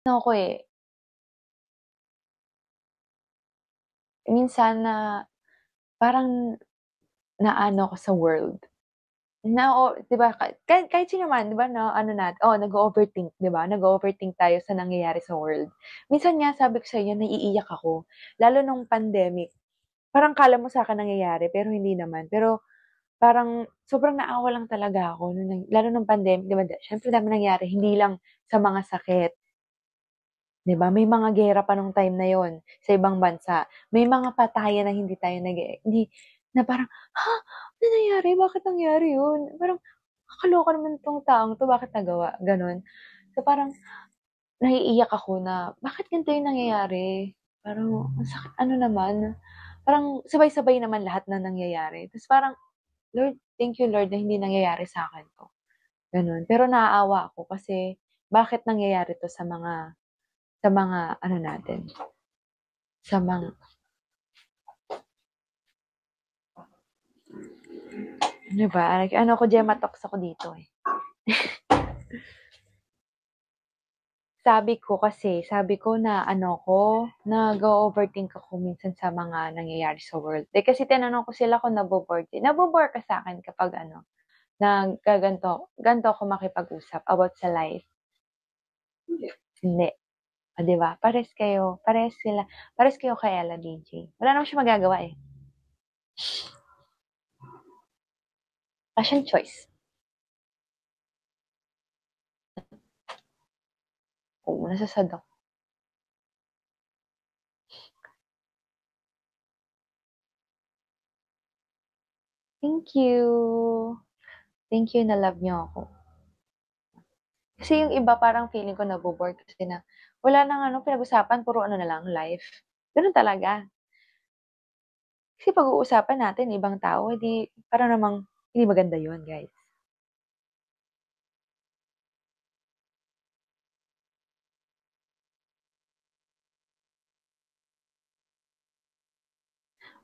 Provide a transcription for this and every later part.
Ano ko eh, minsan na parang naano ako sa world. Na o 'di ba kahit sino man 'di ba na ano nag-o-overthink 'di ba? Nag-o-overthink tayo sa nangyayari sa world. Minsan nga sabi ko sa inyo naiiyak ako, lalo nung pandemic. Parang akala mo sa'kin nangyayari pero hindi naman. Pero parang sobrang naawa lang talaga ako nung lalo nung pandemic 'di ba siyempre daming nangyari hindi lang sa mga sakit, 'di ba? May mga giyera pa nung time na yon sa ibang bansa. May mga patayan na hindi tayo hindi na parang, "Ha? Ano nangyari? Bakit nangyari yun?" Parang, "Kakaloka naman 'tong taong 'to, bakit nagawa?" Gano'n. So, parang naiiyak ako na, "Bakit ganito yung nangyayari?" Parang ang sakit ano naman, parang sabay-sabay naman lahat na nangyayari. Ta's parang, "Lord, thank you Lord na hindi nangyayari sa'kin 'to." Gano'n. Pero naaawa ako kasi bakit nangyayari 'to sa mga ano natin, sa mga 'di ba, ano ako Gemma talks ako dito, eh. Sabi ko na ano ko, nag-o-overthink ako minsan sa mga nangyayari sa world. Eh, kasi tinanong ko sila kung nabo-bore ka sa'kin kapag ano, ganito ako makipag-usap about sa life? Hindi. Oh, 'di ba? Parehas kayo kay Ella DJ. Wala naman siyang magagawa, eh. Wala siyang choice. Oo, nasa-sad ako. Thank you. Thank you na love niyo ako. Kasi yung iba parang feeling ko nabo-bore kasi na wala ng ano pinag-usapan puro ano na lang life. Gano'n talaga. Kasi pag-uusapan natin ibang tao, eh, di para namang hindi maganda 'yun, guys.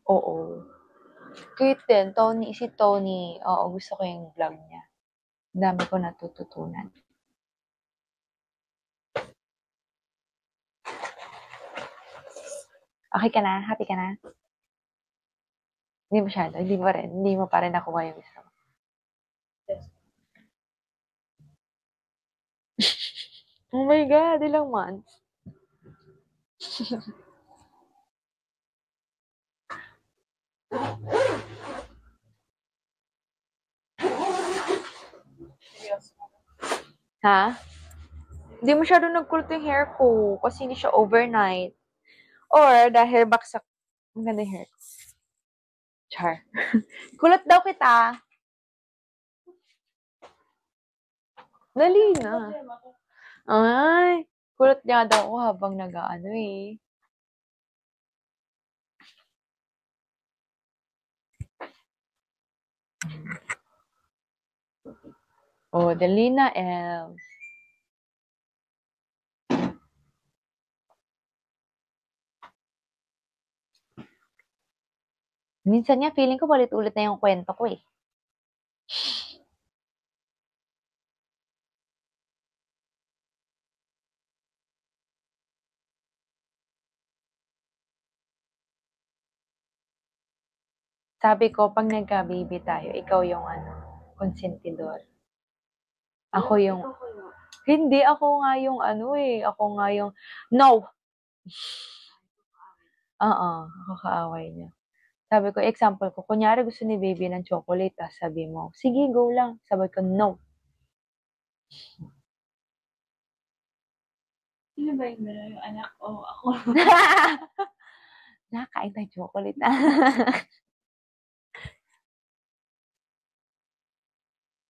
Oo. Cute din, si Tony, oo, gusto ko yung vlog niya. Ang dami ko natututunan. Okey ka na? Happy ka na? Hindi masyado, hindi mo pa rin nakuha yung gusto mo. Oh my God, ilang months? Ha? Hindi masyadong nag-kulot yung hair ko kasi hindi siya overnight. Or dahil baksak ang ganda yung hair ko. Char. Kulot daw kita. Dali na. Ay, kulot nga daw ako habang nag-aano eh. Oh, dali na, Els. Minsan nga feeling ko paulit-ulit na yung kwento ko eh. Sabi ko, pag nagka-baby tayo, ikaw yung ano, konsentidor. Ako yung, hindi, ako nga yung ano eh, ako nga yung, no! Oo, ako kaaway niya. Sabi ko, example ko, kunyari gusto ni baby ng chocolate, ah, sabi mo, sige, go lang. Sabi ko, no. Sino ba yung meron yung anak o ako? Nakakain tayo chocolate.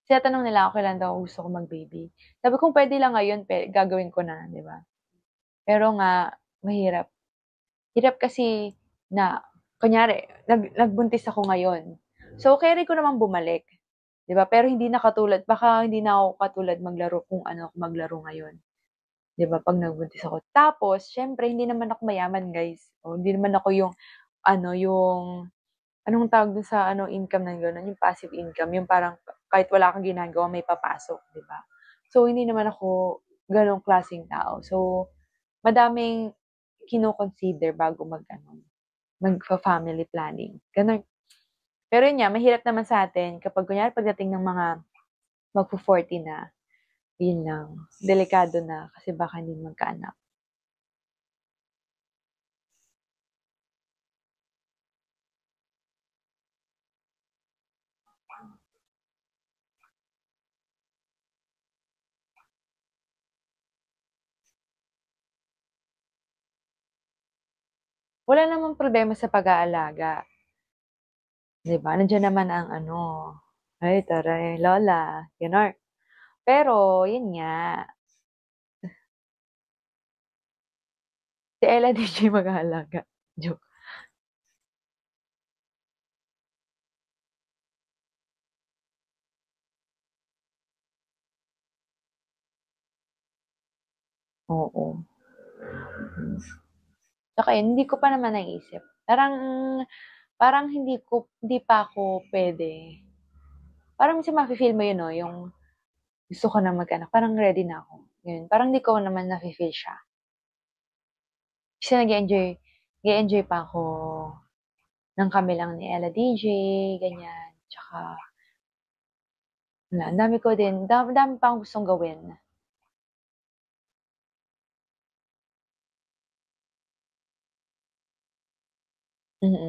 Tinatanong nila ako kailan daw gusto ko mag-baby. Sabi ko, kung pwede lang ngayon, gagawin ko na, di ba? Pero nga, mahirap. Hirap kasi na, kunyari, nagbuntis ako ngayon. So, carry ko naman bumalik. Di ba? Pero hindi na katulad, baka hindi na ako katulad maglaro kung ano ako maglaro ngayon. Di ba? Pag nagbuntis ako. Tapos, syempre, hindi naman ako mayaman, guys. O, hindi naman ako yung, ano, yung, anong tawag dun sa, ano, income na gano'n, yung passive income, yung parang, kahit wala kang ginagawa, may papasok, di ba? So, hindi naman ako ganong klaseng tao. So, madaming kino-consider bago magfa-family planning, gano'n. Pero yun nga, mahirap naman sa atin kapag kunyari pagdating ng mga magfo-40 na, yun lang, delikado na kasi baka hindi magkaanak. Wala namang problema sa pag-aalaga, 'di ba? Nandiyan naman ang "Ay taray lola," gano'n. Pero yun nga, si Ella DJ mag-aalaga, joke. Oo. Tsaka yun, hindi ko pa naman naisip. Parang parang hindi pa ako puwede. Parang minsan mafe-feel mo yun 'no, yung gusto ko na mag-anak, parang ready na ako, yun. Parang hindi ko naman nafe-feel siya. Kasi nag-e-enjoy pa ako ng kami lang ni Ella DJ, ganyan. Tsaka wala, ang dami ko din, dami pa akong gustong gawin.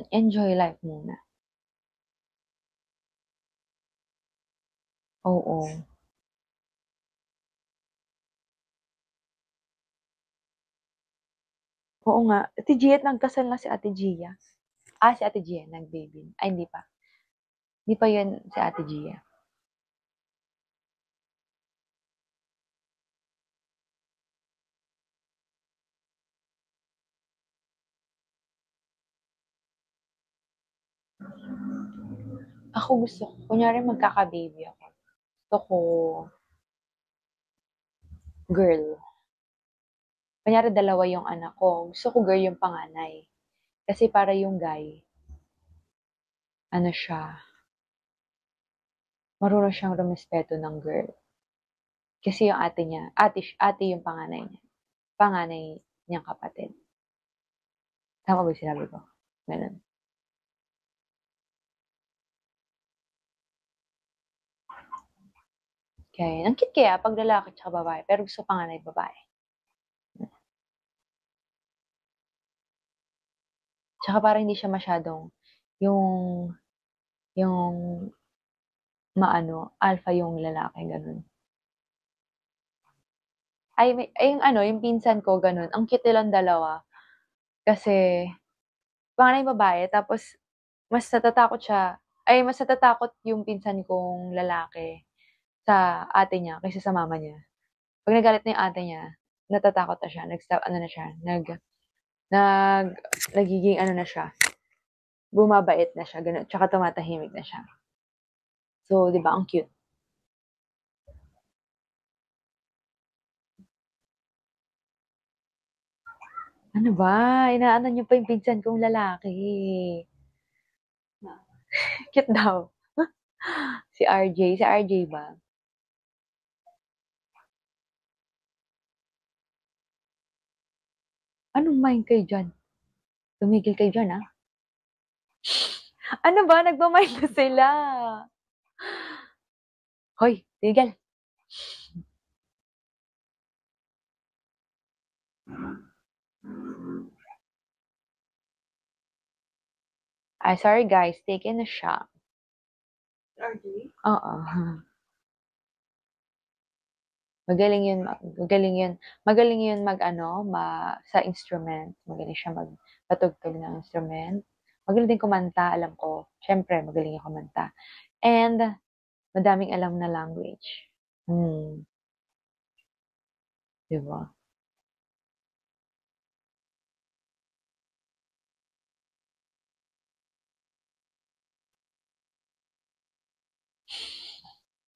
Enjoy life muna. Oo. Oo nga, Ate Gia, nagkasal na si Ate Gia. Si Ate Gia nag-baby. Ay hindi pa. Hindi pa yun si Ate Gia. Ako gusto ko, kunyari magkaka-baby ako, gusto ko girl. Kunyari dalawa yung anak ko, gusto ko girl yung panganay. Kasi para yung guy, ano siya, marunong siyang rumespeto ng girl. Kasi yung ate niya, ate yung panganay niya. Panganay niyang kapatid. Tama ba yung sinabi ko? Ganun. Kaya, ang cute kaya pag lalaki tsaka babae, pero gusto panganay babae. Tsaka para hindi siya masyadong yung yung alpha yung lalaki, ganun. Yung pinsan ko, ganun. Ang cute nilang dalawa. Kasi, panganay babae, tapos, mas natatakot yung pinsan kong lalaki sa ate niya kaysa sa mama niya. Pag nagalit na yung ate niya, natatakot na siya, nag, nagiging na siya, bumabait na siya, ganun, tsaka tumatahimik na siya. So, di ba, ang cute. Ano ba? Inaano niyo pa yung pinsan kong lalaki. Cute daw. Si RJ ba? Anong mind kayo dyan? Tumigil kayo dyan, ah. Ano ba? Nagmamind na sila. Hoy, tigil. Sorry guys, taken na siya. RJ? Oo. Magaling yun sa instrument. Magaling siya magpatugtog ng instrument. Magaling din kumanta, alam ko. Siyempre, magaling yung kumanta. And, madaming alam na language. Di ba?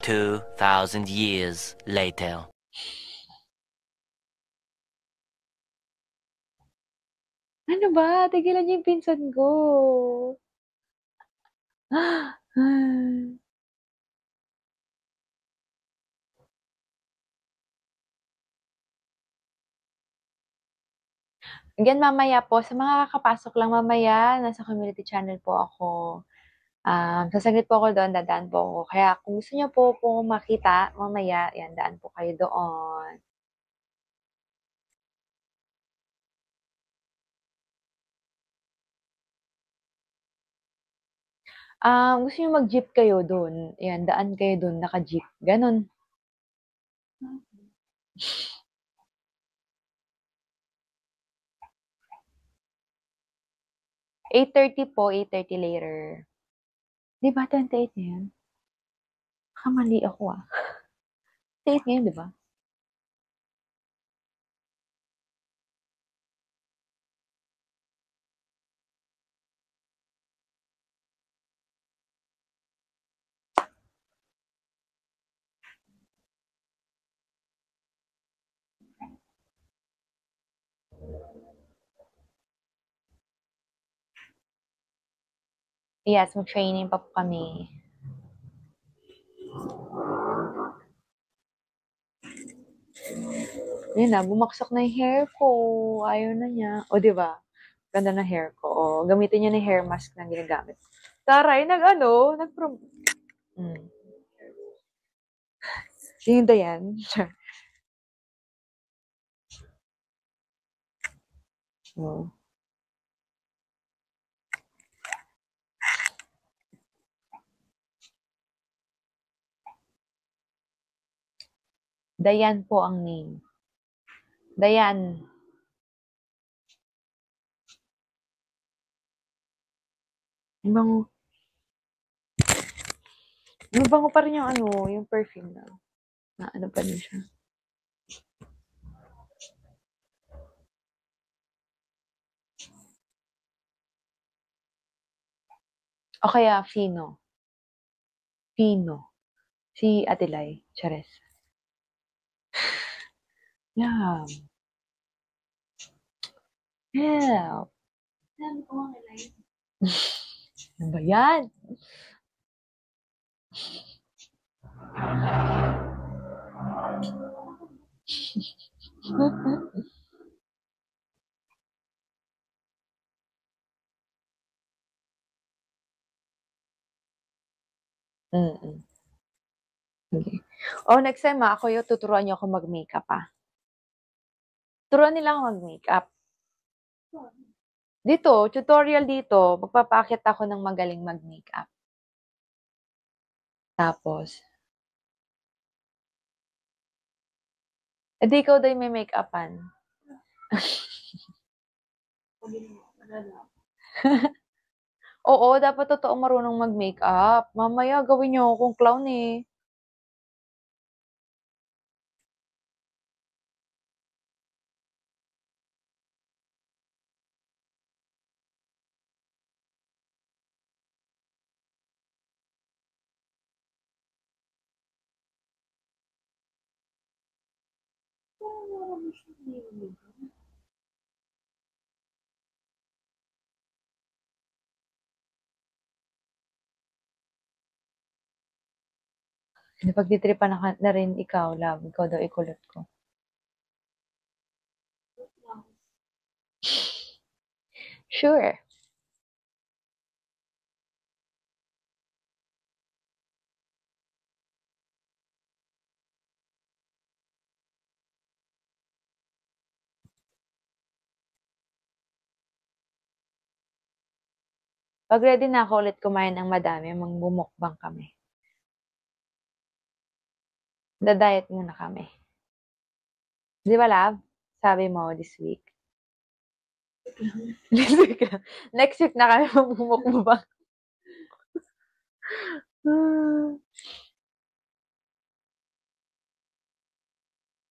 2,000 years later. Ano ba? Tigilan niyo yung pinsan ko. Again, mamaya po, sa mga kakapasok lang mamaya, nasa community channel po ako. Sasaglit po ako doon, dadaan po ako. Kaya kung gusto niyo po makita mamaya, yan, daan po kayo doon. Gusto niyo mag-jeep kayo doon, yan, daan kayo doon, naka-jeep, ganun. 8:30 po, 8:30 later. Di ba 28 na yan? Kamali ako 28 ngayon, di ba? Yes, mag-training pa po kami. Yun na, bumaksak na yung hair ko. Ayaw na niya. O, di ba? Ganda ng hair ko. O, gamitin niyo na yung hair mask na ginagamit. Taray, nag-prom... Yung Dayan. Oh. Dayan po ang name. Dayan. Mabango. Mabango pa rin yung yung perfume na. Na pa rin siya. O kaya, Fino. Fino. Si Adelay. Chares. Yeah. Help. Ano ba yan? Okay. Next time ako yung tuturuan niyo ako mag-makeup Turuan nila ako mag-makeup. Dito, tutorial dito, magpapakit ako ng magaling mag-makeup. Tapos, edi ikaw daw may make-upan. Oo, dapat totoo marunong mag-makeup. Mamaya gawin niyo akong clown eh. Napagtitripan na rin ikaw, love. Ikaw daw ikulot ko. Sure. Pag ready na ako ulit kumain ng madami, magbumukbang kami. Da-diet muna kami. Di ba, love? Sabi mo this week. This week lang. Next week na kami magbumukbang.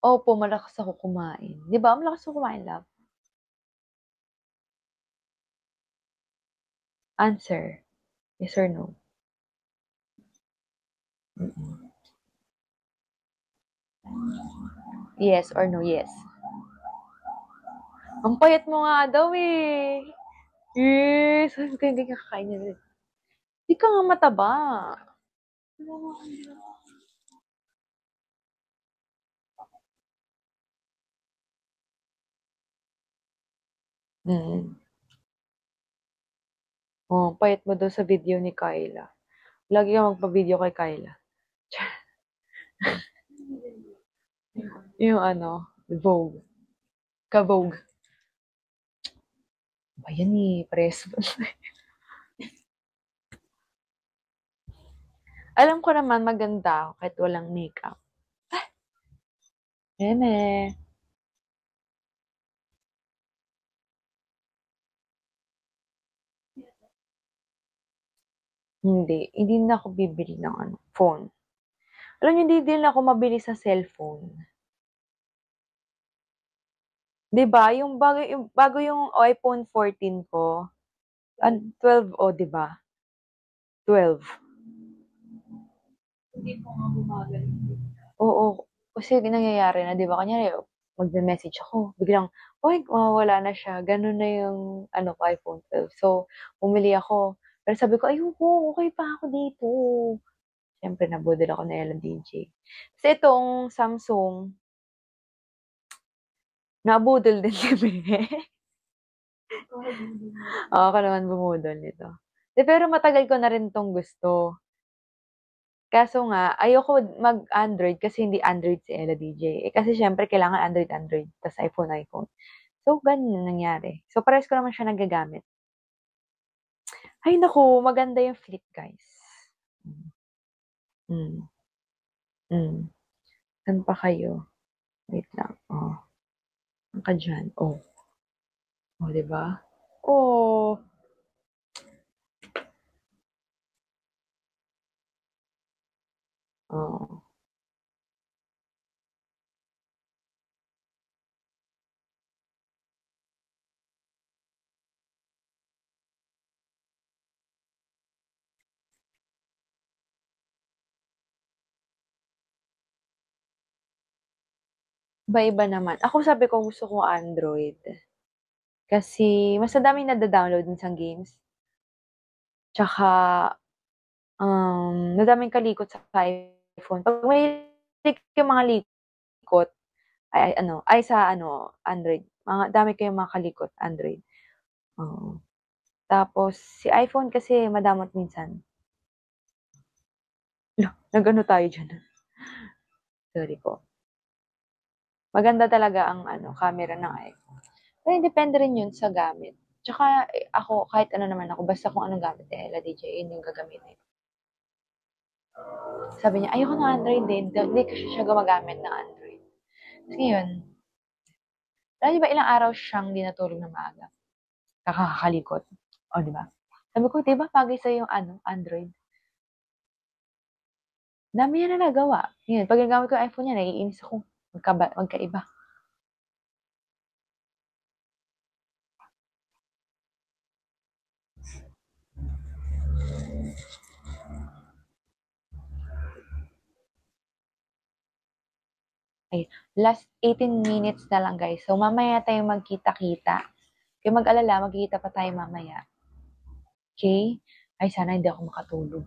Opo, malakas ako kumain. Di ba? Malakas ako kumain, love. Answer. Yes or no? Yes or no? Yes. Ang payat mo nga daw eh. Yes. Sabi ko, hindi ka kakain niya. Hindi ka nga mataba. Mm. Oh, payat mo daw sa video ni Kyla. Lagi kang magpa-video kay Kyla. Yung ano, Vogue. Ka-Vogue. Ba yan eh, press. Alam ko naman maganda ako kahit walang makeup. Yan eh. Hindi na ako bibili ng phone. Alam niyo, hindi din ako mabili sa cellphone. 'Di ba, bago yung iPhone 14 ko, 12 o 'di ba? 12. Hindi po nga bumagal. Oo, kasi nangyayari na 'di ba, kunyari magme-message ako, biglang, uy, mawawala na siya. Gano'n na yung ko, iPhone 12. So, bumili ako. Pero sabi ko, ayoko, okay pa ako dito. Siyempre nabudol ako na Ella DJ. Kasi itong Samsung, nabudol din kami. Oo, ako naman bumudol nito. Pero matagal ko na rin 'tong gusto. Kaso nga, ayoko mag-Android kasi hindi Android si Ella DJ. Kasi siyempre kailangan Android, tas iPhone. So, ganun yung nangyari. So, parehas ko naman siya nagagamit. Ay naku, maganda yung Flip, guys. Mm. Mm. Saan pa kayo? Wait lang. Oh. Saan ka dyan? Oh. Oh, 'di ba? Oh. Oh. Iba-iba naman. Ako sabi ko gusto ko Android. Kasi mas madaming nada-download minsan games. Tsaka, madaming kalikot sa iPhone. Pag mahilig yung mga likot, sa Android. Dami kayong mga kalikot, Android. Oo. Tapos, si iPhone kasi madamot minsan. Nag-ano tayo dyan. Sorry po. Maganda talaga ang camera ng iPhone. Pero depende rin yun sa gamit. Tsaka ako, kahit ano naman ako, basta kung anong gamit Ella DJ, yun yung gagamitin. Sabi niya, ayoko ng Android din. Hindi kasi siya gumagamit ng Android. Kasi yun, alam niyo ba ilang araw siyang di natulog na maaga? Kakakalikot. O, di ba? Sabi ko, di ba bagay sa'yo yung Android? Dami niya na nagawa. Yun, pag nagamit ko yung iPhone niya, naiinis ako. Magkaiba. Ay, last 18 minutes na lang, guys. So, mamaya tayo magkita-kita. Kaya mag-alala, magkikita pa tayo mamaya. Okay? Ay, sana hindi ako makatulog.